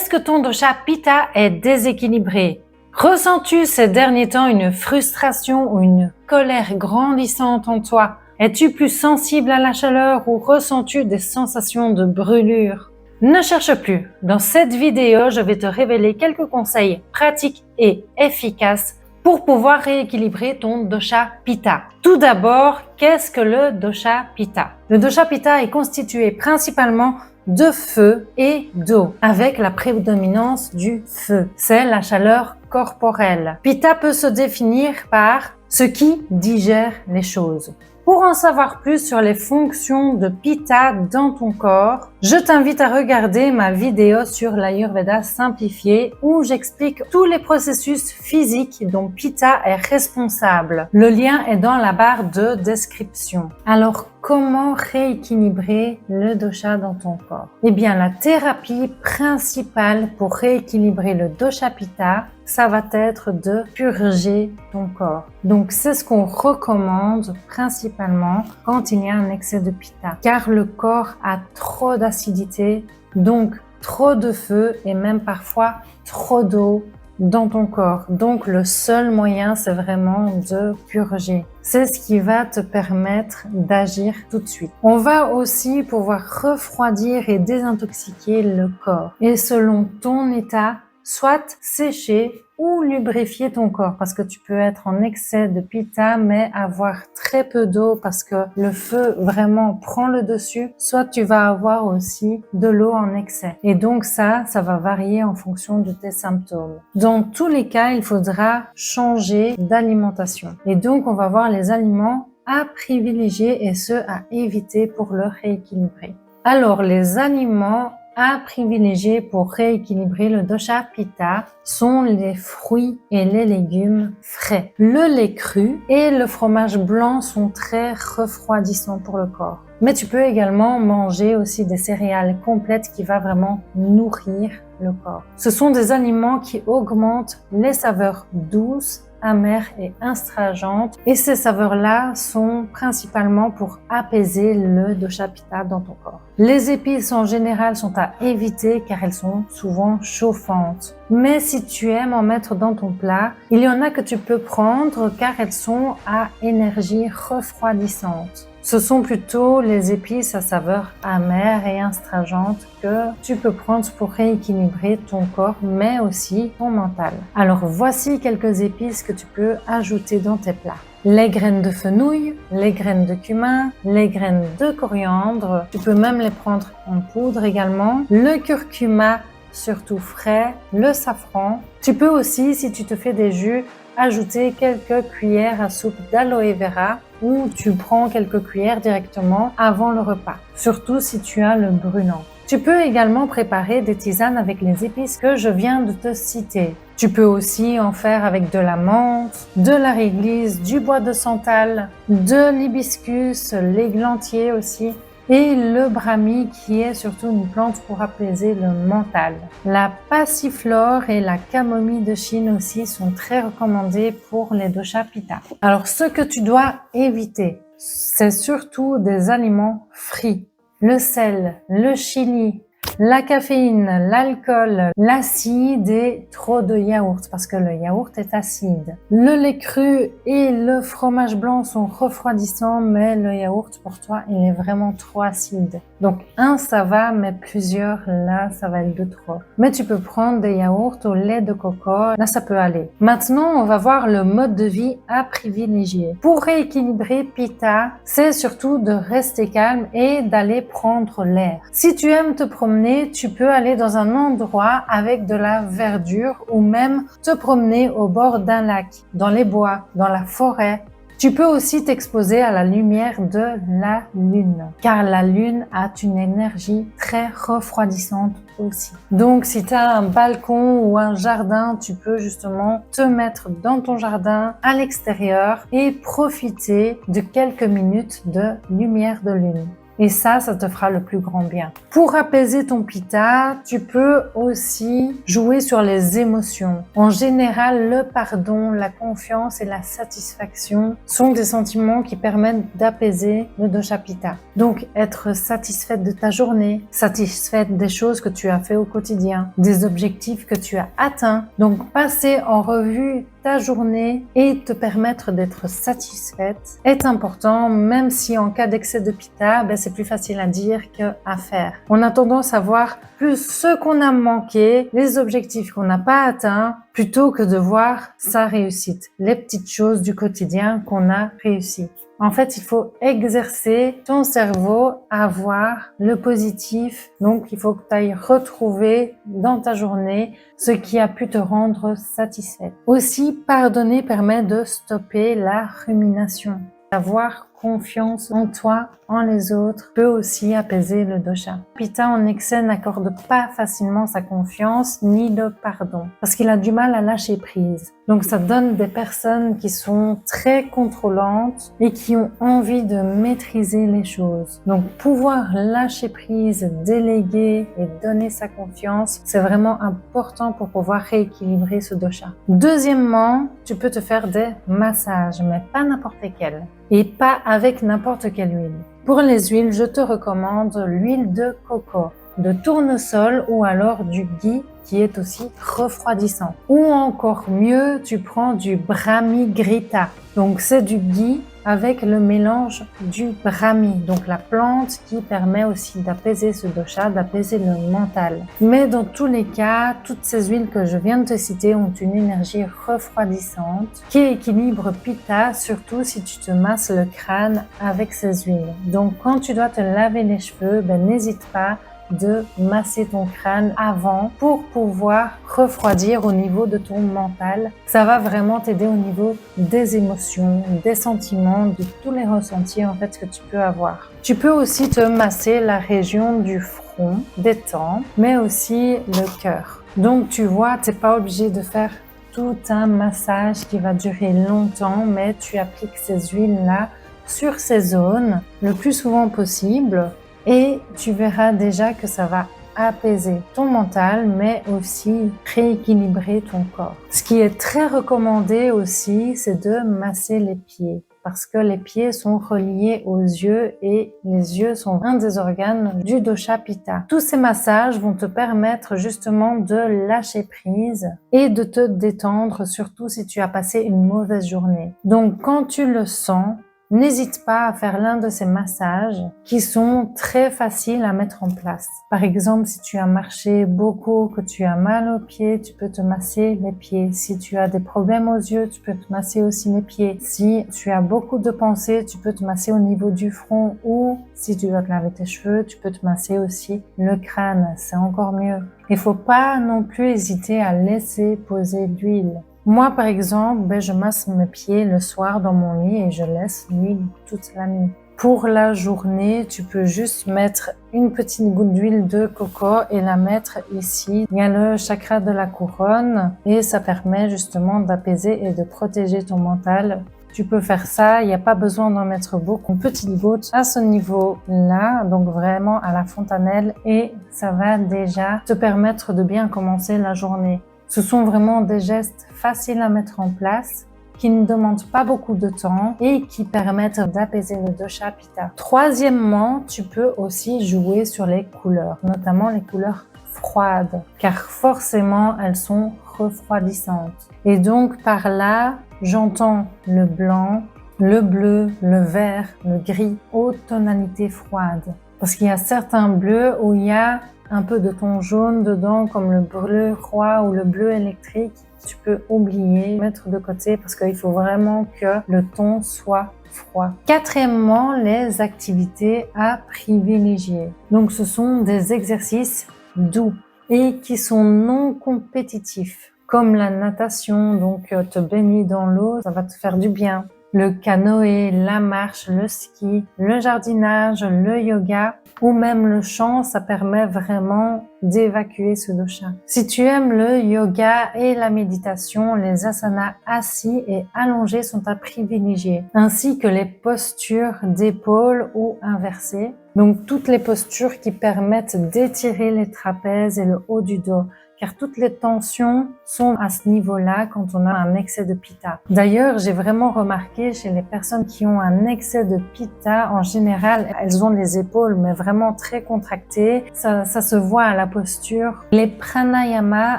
Est-ce que ton dosha Pitta est déséquilibré? Ressens-tu ces derniers temps une frustration ou une colère grandissante en toi? Es-tu plus sensible à la chaleur ou ressens-tu des sensations de brûlure? Ne cherche plus. Dans cette vidéo, je vais te révéler quelques conseils pratiques et efficaces pour pouvoir rééquilibrer ton dosha Pitta. Tout d'abord, qu'est-ce que le dosha Pitta? Le dosha Pitta est constitué principalement de feu et d'eau, avec la prédominance du feu. C'est la chaleur corporelle. Pitta peut se définir par ce qui digère les choses. Pour en savoir plus sur les fonctions de Pitta dans ton corps, je t'invite à regarder ma vidéo sur l'Ayurveda simplifié où j'explique tous les processus physiques dont Pitta est responsable. Le lien est dans la barre de description. Alors, comment rééquilibrer le dosha dans ton corps? Eh bien, la thérapie principale pour rééquilibrer le dosha Pitta, ça va être de purger ton corps. Donc, c'est ce qu'on recommande principalement quand il y a un excès de Pitta, car le corps a trop d'acidité, donc trop de feu et même parfois trop d'eau dans ton corps. Donc, le seul moyen, c'est vraiment de purger. C'est ce qui va te permettre d'agir tout de suite. On va aussi pouvoir refroidir et désintoxiquer le corps. Et selon ton état, soit sécher ou lubrifier ton corps parce que tu peux être en excès de Pitta mais avoir très peu d'eau parce que le feu vraiment prend le dessus, soit tu vas avoir aussi de l'eau en excès. Et donc ça va varier en fonction de tes symptômes. Dans tous les cas, il faudra changer d'alimentation. Et donc on va voir les aliments à privilégier et ceux à éviter pour le rééquilibrer. Alors les aliments à privilégier pour rééquilibrer le dosha Pitta sont les fruits et les légumes frais. Le lait cru et le fromage blanc sont très refroidissants pour le corps. Mais tu peux également manger aussi des céréales complètes qui va vraiment nourrir le corps. Ce sont des aliments qui augmentent les saveurs douces, amères et astringentes. Et ces saveurs-là sont principalement pour apaiser le dosha Pitta dans ton corps. Les épices en général sont à éviter car elles sont souvent chauffantes. Mais si tu aimes en mettre dans ton plat, il y en a que tu peux prendre car elles sont à énergie refroidissante. Ce sont plutôt les épices à saveur amère et astringente que tu peux prendre pour rééquilibrer ton corps, mais aussi ton mental. Alors voici quelques épices que tu peux ajouter dans tes plats. Les graines de fenouil, les graines de cumin, les graines de coriandre, tu peux même les prendre en poudre également, le curcuma surtout frais, le safran. Tu peux aussi, si tu te fais des jus, ajouter quelques cuillères à soupe d'aloe vera ou tu prends quelques cuillères directement avant le repas, surtout si tu as le brûlant. Tu peux également préparer des tisanes avec les épices que je viens de te citer. Tu peux aussi en faire avec de la menthe, de la réglisse, du bois de santal, de l'hibiscus, l'églantier aussi, et le brahmi qui est surtout une plante pour apaiser le mental. La passiflore et la camomille de Chine aussi sont très recommandées pour les dosha Pitta. Alors ce que tu dois éviter, c'est surtout des aliments frits. Le sel, le chili, la caféine, l'alcool, l'acide et trop de yaourt parce que le yaourt est acide. Le lait cru et le fromage blanc sont refroidissants mais le yaourt pour toi il est vraiment trop acide. Donc un ça va mais plusieurs là ça va être de trop. Mais tu peux prendre des yaourts au lait de coco, là ça peut aller. Maintenant on va voir le mode de vie à privilégier. Pour rééquilibrer Pitta, c'est surtout de rester calme et d'aller prendre l'air. Si tu aimes te promener, tu peux aller dans un endroit avec de la verdure ou même te promener au bord d'un lac, dans les bois, dans la forêt. Tu peux aussi t'exposer à la lumière de la lune, car la lune a une énergie très refroidissante aussi. Donc, si tu as un balcon ou un jardin, tu peux justement te mettre dans ton jardin à l'extérieur et profiter de quelques minutes de lumière de lune. Et ça te fera le plus grand bien. Pour apaiser ton pitta, tu peux aussi jouer sur les émotions. En général, le pardon, la confiance et la satisfaction sont des sentiments qui permettent d'apaiser le dosha pitta. Donc, être satisfaite de ta journée, satisfaite des choses que tu as fait au quotidien, des objectifs que tu as atteints. Donc, passer en revue ta journée et te permettre d'être satisfaite est important, même si en cas d'excès de pitta, c'est plus facile à dire qu'à faire. On a tendance à voir plus ce qu'on a manqué, les objectifs qu'on n'a pas atteints, plutôt que de voir sa réussite, les petites choses du quotidien qu'on a réussi. En fait, il faut exercer ton cerveau à voir le positif. Donc, il faut que tu ailles retrouver dans ta journée ce qui a pu te rendre satisfaite. Aussi, pardonner permet de stopper la rumination. Avoir confiance en toi, en les autres, peut aussi apaiser le dosha. Pitta en excès n'accorde pas facilement sa confiance ni le pardon parce qu'il a du mal à lâcher prise. Donc ça donne des personnes qui sont très contrôlantes et qui ont envie de maîtriser les choses. Donc pouvoir lâcher prise, déléguer et donner sa confiance, c'est vraiment important pour pouvoir rééquilibrer ce dosha. Deuxièmement, tu peux te faire des massages, mais pas n'importe lesquels et pas avec n'importe quelle huile. Pour les huiles, je te recommande l'huile de coco, de tournesol ou alors du ghee qui est aussi refroidissant. Ou encore mieux, tu prends du Brahmi Grita. Donc c'est du ghee avec le mélange du Brahmi, donc la plante qui permet aussi d'apaiser ce dosha, d'apaiser le mental. Mais dans tous les cas, toutes ces huiles que je viens de te citer ont une énergie refroidissante qui équilibre pitta, surtout si tu te masses le crâne avec ces huiles. Donc quand tu dois te laver les cheveux, n'hésite pas de masser ton crâne avant pour pouvoir refroidir au niveau de ton mental. Ça va vraiment t'aider au niveau des émotions, des sentiments, de tous les ressentis en fait que tu peux avoir. Tu peux aussi te masser la région du front, des tempes, mais aussi le cœur. Donc tu vois, t'es pas obligé de faire tout un massage qui va durer longtemps, mais tu appliques ces huiles-là sur ces zones le plus souvent possible. Et tu verras déjà que ça va apaiser ton mental, mais aussi rééquilibrer ton corps. Ce qui est très recommandé aussi, c'est de masser les pieds, parce que les pieds sont reliés aux yeux et les yeux sont un des organes du dosha pitta. Tous ces massages vont te permettre justement de lâcher prise et de te détendre, surtout si tu as passé une mauvaise journée. Donc quand tu le sens, n'hésite pas à faire l'un de ces massages qui sont très faciles à mettre en place. Par exemple, si tu as marché beaucoup, que tu as mal aux pieds, tu peux te masser les pieds. Si tu as des problèmes aux yeux, tu peux te masser aussi les pieds. Si tu as beaucoup de pensées, tu peux te masser au niveau du front ou si tu dois te laver tes cheveux, tu peux te masser aussi le crâne. C'est encore mieux. Il faut pas non plus hésiter à laisser poser l'huile. Moi, par exemple, je masse mes pieds le soir dans mon lit et je laisse l'huile toute la nuit. Pour la journée, tu peux juste mettre une petite goutte d'huile de coco et la mettre ici. Il y a le chakra de la couronne et ça permet justement d'apaiser et de protéger ton mental. Tu peux faire ça, il n'y a pas besoin d'en mettre beaucoup. Une petite goutte à ce niveau-là, donc vraiment à la fontanelle et ça va déjà te permettre de bien commencer la journée. Ce sont vraiment des gestes faciles à mettre en place, qui ne demandent pas beaucoup de temps et qui permettent d'apaiser le dosha pitta. Troisièmement, tu peux aussi jouer sur les couleurs, notamment les couleurs froides, car forcément elles sont refroidissantes. Et donc par là, j'entends le blanc, le bleu, le vert, le gris, aux tonalités froides. Parce qu'il y a certains bleus où il y a un peu de ton jaune dedans, comme le bleu roi ou le bleu électrique, tu peux oublier, mettre de côté parce qu'il faut vraiment que le ton soit froid. Quatrièmement, les activités à privilégier. Donc ce sont des exercices doux et qui sont non compétitifs, comme la natation, donc te baigner dans l'eau, ça va te faire du bien. Le canoë, la marche, le ski, le jardinage, le yoga ou même le chant, ça permet vraiment d'évacuer ce dosha. Si tu aimes le yoga et la méditation, les asanas assis et allongés sont à privilégier, ainsi que les postures d'épaules ou inversées. Donc toutes les postures qui permettent d'étirer les trapèzes et le haut du dos, car toutes les tensions sont à ce niveau-là quand on a un excès de pitta. D'ailleurs, j'ai vraiment remarqué chez les personnes qui ont un excès de pitta, en général, elles ont les épaules mais vraiment très contractées. Ça se voit à la posture. Les pranayamas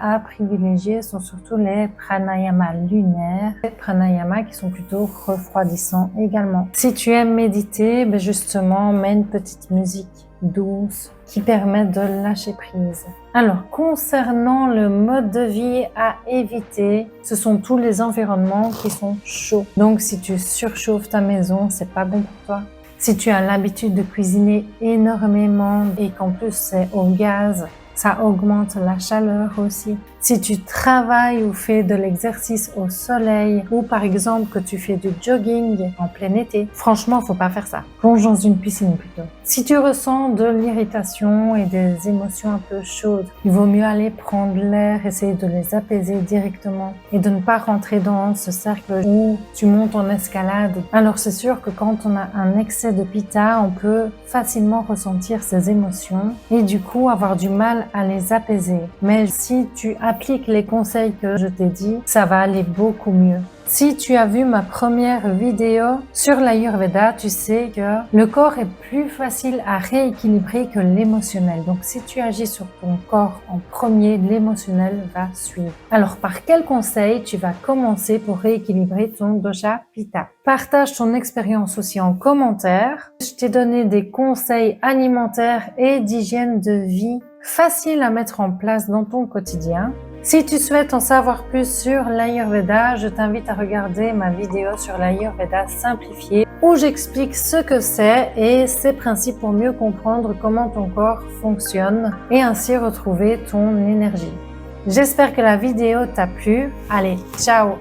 à privilégier sont surtout les pranayamas lunaires, les pranayamas qui sont plutôt refroidissants également. Si tu aimes méditer, justement, mets une petite musique douce qui permet de lâcher prise. Alors, concernant le mode de vie à éviter, ce sont tous les environnements qui sont chauds. Donc, si tu surchauffes ta maison, c'est pas bon pour toi. Si tu as l'habitude de cuisiner énormément et qu'en plus c'est au gaz, ça augmente la chaleur aussi. Si tu travailles ou fais de l'exercice au soleil ou par exemple que tu fais du jogging en plein été, franchement, faut pas faire ça. Plonge dans une piscine plutôt. Si tu ressens de l'irritation et des émotions un peu chaudes, il vaut mieux aller prendre l'air, essayer de les apaiser directement et de ne pas rentrer dans ce cercle où tu montes en escalade. Alors c'est sûr que quand on a un excès de pitta, on peut facilement ressentir ces émotions et du coup avoir du mal à les apaiser. Mais si tu appliques les conseils que je t'ai dit, ça va aller beaucoup mieux. Si tu as vu ma première vidéo sur l'Ayurveda, tu sais que le corps est plus facile à rééquilibrer que l'émotionnel. Donc si tu agis sur ton corps en premier, l'émotionnel va suivre. Alors par quel conseil tu vas commencer pour rééquilibrer ton dosha pitta? Partage ton expérience aussi en commentaire. Je t'ai donné des conseils alimentaires et d'hygiène de vie faciles à mettre en place dans ton quotidien. Si tu souhaites en savoir plus sur l'Ayurveda, je t'invite à regarder ma vidéo sur l'Ayurveda simplifié où j'explique ce que c'est et ses principes pour mieux comprendre comment ton corps fonctionne et ainsi retrouver ton énergie. J'espère que la vidéo t'a plu. Allez, ciao!